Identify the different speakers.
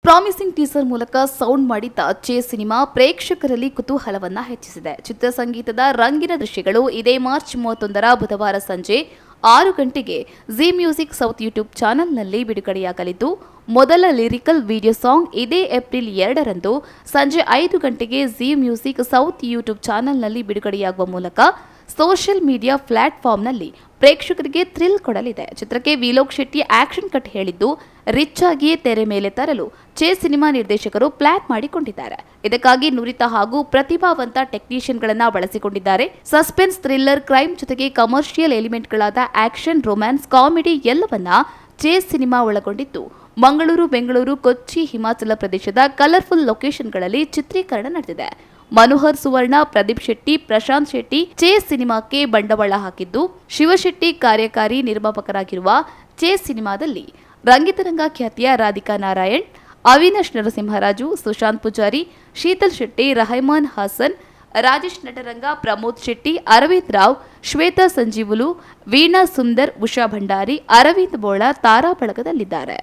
Speaker 1: Promising teaser ಮೂಲಕ sound ಮಾಡಿದ್ದ ಚೇ ಸಿನಿಮಾ ಪ್ರೇಕ್ಷಕರಲ್ಲಿ ಕುತೂಹಲವನ್ನ ಹೆಚ್ಚಿಸಿದೆ. ಚಿತ್ರಸಂಗೀತದ ರಂಗಿನ ದೃಶ್ಯಗಳು ಇದೇ ಮಾರ್ಚ್ 31ರ ಬುಧವಾರ ಸಂಜೆ 6 ಗಂಟೆಗೆ ಜಿ ಮ್ಯೂಸಿಕ್ ಸೌತ್ ಯೂಟ್ಯೂಬ್ ಚಾನೆಲ್ನಲ್ಲಿ ಬಿಡುಗಡೆಯಾಗಲಿದ್ದು, ಮೊದಲ ಲಿರಿಕಲ್ ವಿಡಿಯೋ ಸಾಂಗ್ ಇದೇ ಏಪ್ರಿಲ್ 2ರಂದು ಸಂಜೆ 5 ಗಂಟೆಗೆ ಜಿ ಮ್ಯೂಸಿಕ್ ಸೌತ್ ಯೂಟ್ಯೂಬ್ ಚಾನೆಲ್ನಲ್ಲಿ ಬಿಡುಗಡೆಯಾಗುವ ಮೂಲಕ ಸೋಷಿಯಲ್ ಮೀಡಿಯಾ ಪ್ಲಾಟ್ಫಾರ್ಮ್ನಲ್ಲಿ ಪ್ರೇಕ್ಷಕರಿಗೆ ಥ್ರಿಲ್ ಕೊಡಲಿದೆ. ಚಿತ್ರಕ್ಕೆ ವಿಲೋಕ್ ಶೆಟ್ಟಿ ಆಕ್ಷನ್ ಕಟ್ ಹೇಳಿದ್ದು, ರಿಚ್ ಆಗಿಯೇ ತೆರೆ ಮೇಲೆ ತರಲು ಚೇ ಸಿನಿಮಾ ನಿರ್ದೇಶಕರು ಪ್ಲಾನ್ ಮಾಡಿಕೊಂಡಿದ್ದಾರೆ. ಇದಕ್ಕಾಗಿ ನುರಿತ ಹಾಗೂ ಪ್ರತಿಭಾವಂತ ಟೆಕ್ನಿಷಿಯನ್ಗಳನ್ನ ಬಳಸಿಕೊಂಡಿದ್ದಾರೆ. ಸಸ್ಪೆನ್ಸ್, ಥ್ರಿಲ್ಲರ್, ಕ್ರೈಮ್ ಜೊತೆಗೆ ಕಮರ್ಷಿಯಲ್ ಎಲಿಮೆಂಟ್ಗಳಾದ ಆಕ್ಷನ್, ರೊಮ್ಯಾನ್ಸ್, ಕಾಮಿಡಿ ಎಲ್ಲವನ್ನ ಚೇ ಸಿನಿಮಾ ಒಳಗೊಂಡಿದ್ದು, ಮಂಗಳೂರು, ಬೆಂಗಳೂರು, ಕೊಚ್ಚಿ, ಹಿಮಾಚಲ ಪ್ರದೇಶದ ಕಲರ್ಫುಲ್ ಲೊಕೇಶನ್ಗಳಲ್ಲಿ ಚಿತ್ರೀಕರಣ ನಡೆದಿದೆ. ಮನೋಹರ್ ಸುವರ್ಣ, ಪ್ರದೀಪ್ ಶೆಟ್ಟಿ, ಪ್ರಶಾಂತ್ ಶೆಟ್ಟಿ ಚೇ ಸಿನಿಮಾಕ್ಕೆ ಬಂಡವಾಳ ಹಾಕಿದ್ದು, ಶಿವಶೆಟ್ಟಿ ಕಾರ್ಯಕಾರಿ ನಿರ್ಮಾಪಕರಾಗಿರುವ ಚೇ ಸಿನಿಮಾದಲ್ಲಿ ರಂಗಿತರಂಗ ಖ್ಯಾತಿಯ ರಾಧಿಕಾ ನಾರಾಯಣ್, ಅವಿನಾಶ್ ನರಸಿಂಹರಾಜು, ಸುಶಾಂತ್ ಪೂಜಾರಿ, ಶೀತಲ್ ಶೆಟ್ಟಿ, ರಹಮಾನ್ ಹಾಸನ್, ರಾಜೇಶ್ ನಟರಂಗ, ಪ್ರಮೋದ್ ಶೆಟ್ಟಿ, ಅರವಿಂದ್ ರಾವ್, ಶ್ವೇತಾ ಸಂಜೀವುಲು, ವೀಣಾ ಸುಂದರ್, ಉಷಾ ಭಂಡಾರಿ, ಅರವಿಂದ್ ಬೋಳ ತಾರಾ ಬಳಗದಲ್ಲಿದ್ದಾರೆ.